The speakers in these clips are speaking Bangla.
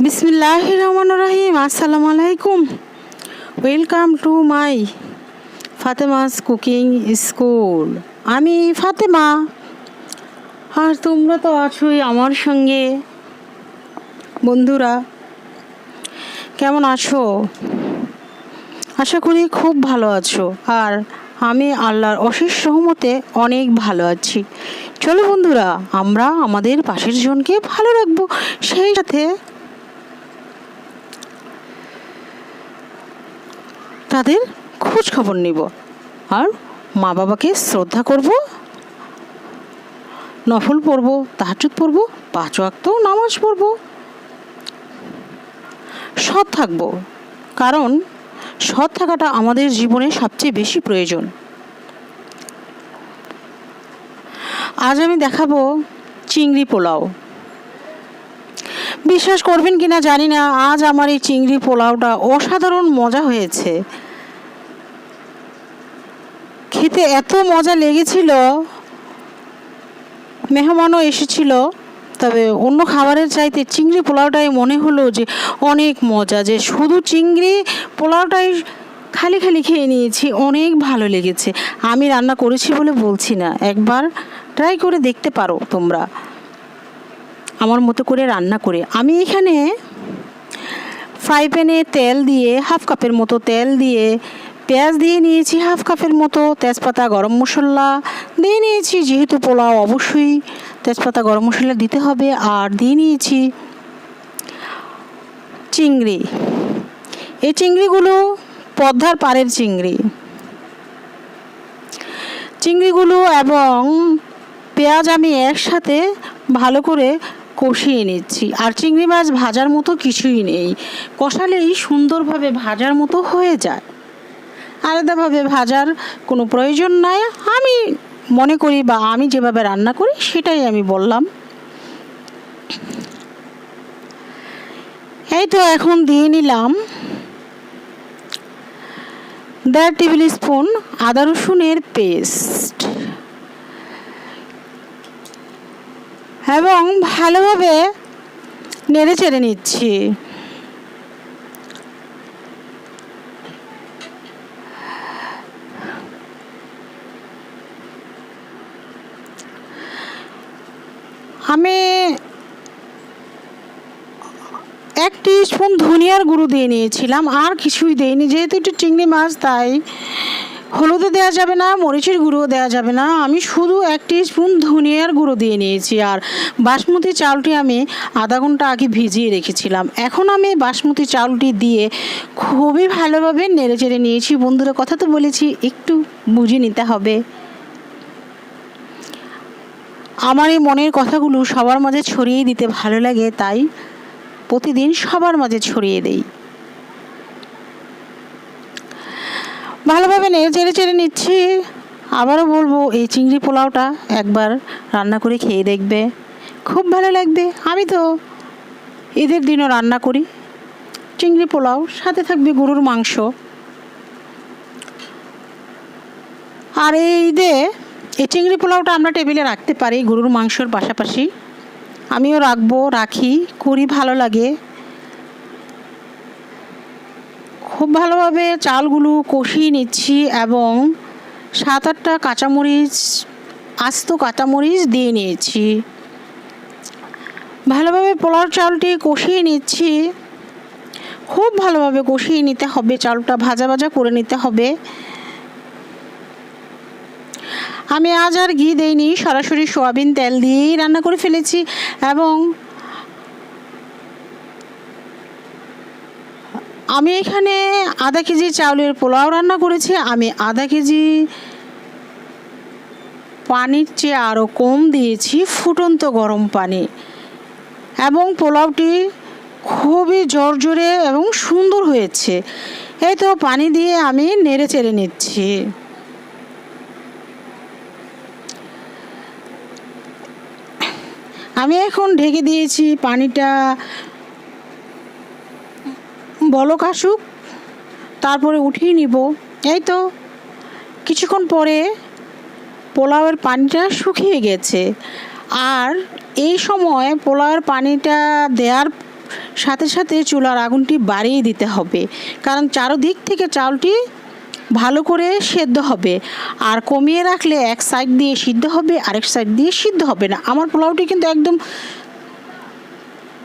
বিসমিল্লাহির রহমানির রহিম। আসসালামু আলাইকুম। Welcome to my Fatema's cooking school. আমি ফাতেমা, আর তোমরা তো আছোই আমার সঙ্গে। বন্ধুরা কেমন আছো? আশা করি খুব ভালো আছো, আর আমি আল্লাহর অশেষ রহমতে অনেক ভালো আছি। চলো বন্ধুরা, আমরা আমাদের পাশের জনকে ভালো রাখবো, সেই সাথে তাদের খোঁজ খবর নিব, আর মা বাবাকে শ্রদ্ধা করব, নফল পড়ব, তাহাজ্জুদ পড়ব, 5 ওয়াক্ত নামাজ পড়ব, সৎ থাকব, কারণ সৎ থাকাটা আমাদের জীবনে সবচেয়ে বেশি প্রয়োজন। আজ আমি দেখাবো চিংড়ি পোলাও। বিশ্বাস করবেন কিনা জানি না, আজ আমার এই চিংড়ি পোলাওটা অসাধারণ মজা হয়েছে। খেতে এত মজা লেগেছিল, মেহমানও এসেছিল, তবে অন্য খাবারের চাইতে চিংড়ি পোলাওটাই মনে হলো যে অনেক মজা, যে শুধু চিংড়ি পোলাওটাই খালি খালি খেয়ে নিয়েছি, অনেক ভালো লেগেছে। আমি রান্না করেছি বলে বলছি না, একবার ট্রাই করে দেখতে পারো তোমরা আমার মতো করে রান্না করে। আমি এখানে ফ্রাই প্যানে তেল দিয়ে, হাফ কাপের মতো তেল দিয়ে পেঁয়াজ দিয়ে নিয়েছি, হাফ কাপের মতো তেজপাতা, গরম মশলা দিয়ে নিয়েছি, যেহেতু পোলাও অবশ্যই তেজপাতা গরম মশলা দিতে হবে। আর দিয়ে নিয়েছি চিংড়ি। এই চিংড়িগুলো পদ্মার পাড়ের চিংড়িগুলো এবং পেঁয়াজ আমি একসাথে ভালো করে কষিয়ে নিচ্ছি। আর চিংড়ি মাছ ভাজার মতো কিছুই নেই, কষালেই সুন্দরভাবে ভাজার মতো হয়ে যায়, আলাদাভাবে ভাজার কোনো প্রয়োজন নাই। আমি মনে করি, বা আমি যেভাবে রান্না করি সেটাই আমি বললাম। এই তো এখন দিয়ে নিলাম 1.5 টেবিল স্পুন আদা রসুনের পেস্ট, এবং ভালোভাবে নেড়ে চেড়ে নিচ্ছি। আমি 1 টিস্পুন ধনিয়ার গুঁড়ো দিয়ে নিয়েছিলাম, আর কিছুই দেইনি, যেহেতু একটু চিংড়ি মাছ, তাই হলুদও দেওয়া যাবে না, মরিচের গুঁড়োও দেওয়া যাবে না। আমি শুধু 1 টিস্পুন ধনিয়ার গুঁড়ো দিয়ে নিয়েছি। আর বাসমতি চাউলটি আমি আধা ঘন্টা আগে ভিজিয়ে রেখেছিলাম। এখন আমি বাসমতি চাউলটি দিয়ে খুবই ভালোভাবে নেড়ে চেড়ে নিয়েছি। বন্ধুরা, কথা তো বলেছি, একটু বুঝে নিতে হবে। আমার এই মনের কথাগুলো সবার মাঝে ছড়িয়ে দিতে ভালো লাগে, তাই প্রতিদিন সবার মাঝে ছড়িয়ে দেই। ভালোভাবে নেড়ে চেড়ে নিচ্ছি। আবারও বলবো, এই চিংড়ি পোলাওটা একবার রান্না করে খেয়ে দেখবে, খুব ভালো লাগবে। আমি তো ঈদের দিনও রান্না করি চিংড়ি পোলাও, সাথে থাকবে গরুর মাংস। আর এই ঈদে এই চিংড়ি পোলাওটা আমরা টেবিলে রাখতে পারি গরুর মাংসর পাশাপাশি। আমিও রাখি, করি, ভালো লাগে। খুব ভালোভাবে চালগুলো কষিয়ে নিচ্ছি, এবং 7-8টা কাঁচামরিচ, আস্ত কাঁচামরিচ দিয়ে নিয়েছি। ভালোভাবে পোলাও চালটি কষিয়ে নিচ্ছি, খুব ভালোভাবে কষিয়ে নিতে হবে, চালটা ভাজা ভাজা করে নিতে হবে। আমি আজ আর ঘি দেইনি, সরাসরি সয়াবিন তেল দিয়েই রান্না করে ফেলেছি। এবং আমি এখানে আধা কেজি চাউলের পোলাও রান্না করেছি। আমি আধা কেজি পানির চেয়ে আরও কম দিয়েছি ফুটন্ত গরম পানি, এবং পোলাওটি খুবই ঝরঝরে এবং সুন্দর হয়েছে। এই তো পানি দিয়ে আমি নেড়ে চেড়ে নিচ্ছি। আমি এখন ঢেকে দিয়েছি, পানিটা বলক আসুক, তারপরে উঠিয়ে নিব। এই তো কিছুক্ষণ পরে পোলাওয়ের পানিটা শুকিয়ে গেছে। আর এই সময় পোলাওয়ের পানিটা দেওয়ার সাথে সাথে চুলার আগুনটি বাড়িয়ে দিতে হবে, কারণ চারদিক থেকে চালটি ভালো করে সেদ্ধ হবে। আর কমিয়ে রাখলে এক সাইড দিয়ে সিদ্ধ হবে, আরেক সাইড দিয়ে সিদ্ধ হবে না। আমার পোলাওটি কিন্তু একদম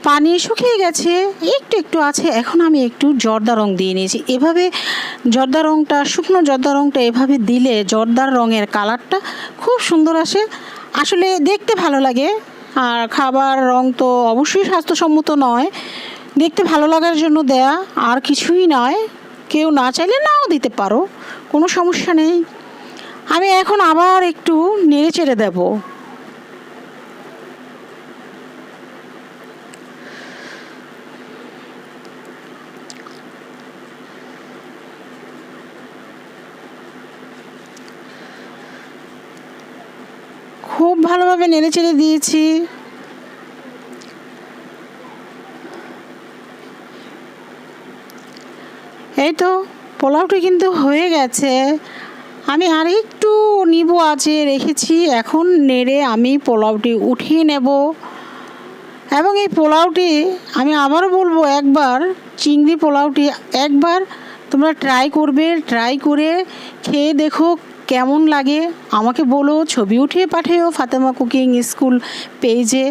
পানি শুকিয়ে গেছে, একটু একটু আছে। এখন আমি একটু জর্দা রং দিয়ে নিয়েছি। এভাবে জর্দা রংটা, শুকনো জর্দা রংটা এভাবে দিলে জর্দার রঙের কালারটা খুব সুন্দর আসে, আসলে দেখতে ভালো লাগে। আর খাবার রং তো অবশ্যই স্বাস্থ্যসম্মত নয়, দেখতে ভালো লাগার জন্য দেয়া, আর কিছুই নয়। কেউ না চাইলে নাও দিতে পারো, কোনো সমস্যা নেই। আমি এখন আবার একটু নেড়ে চেড়ে দেবো। খুব ভালোভাবে নেড়ে চেড়ে দিয়েছি। এই তো পোলাওটি কিন্তু হয়ে গেছে। আমি আর একটু নিবু আঁচে রেখেছি। এখন নেড়ে আমি পোলাওটি উঠিয়ে নেব। এবং এই পোলাওটি আমি আবারও বলবো, একবার চিংড়ি পোলাওটি একবার তোমরা ট্রাই করবে। ট্রাই করে খেয়ে দেখো কেমন লাগে, আমাকে বলো, ছবি উঠিয়ে পাঠিও ফাতেমা কুকিং স্কুল পেজে।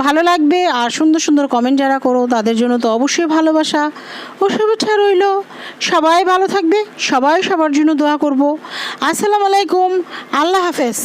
ভালো লাগবে। আর সুন্দর সুন্দর কমেন্ট যারা করো তাদের জন্য তো অবশ্যই ভালোবাসা ও শুভেচ্ছা রইল। সবাই ভালো থাকবে, সবাই সবার জন্য দোয়া করব। আসসালামু আলাইকুম, আল্লাহ হাফেজ।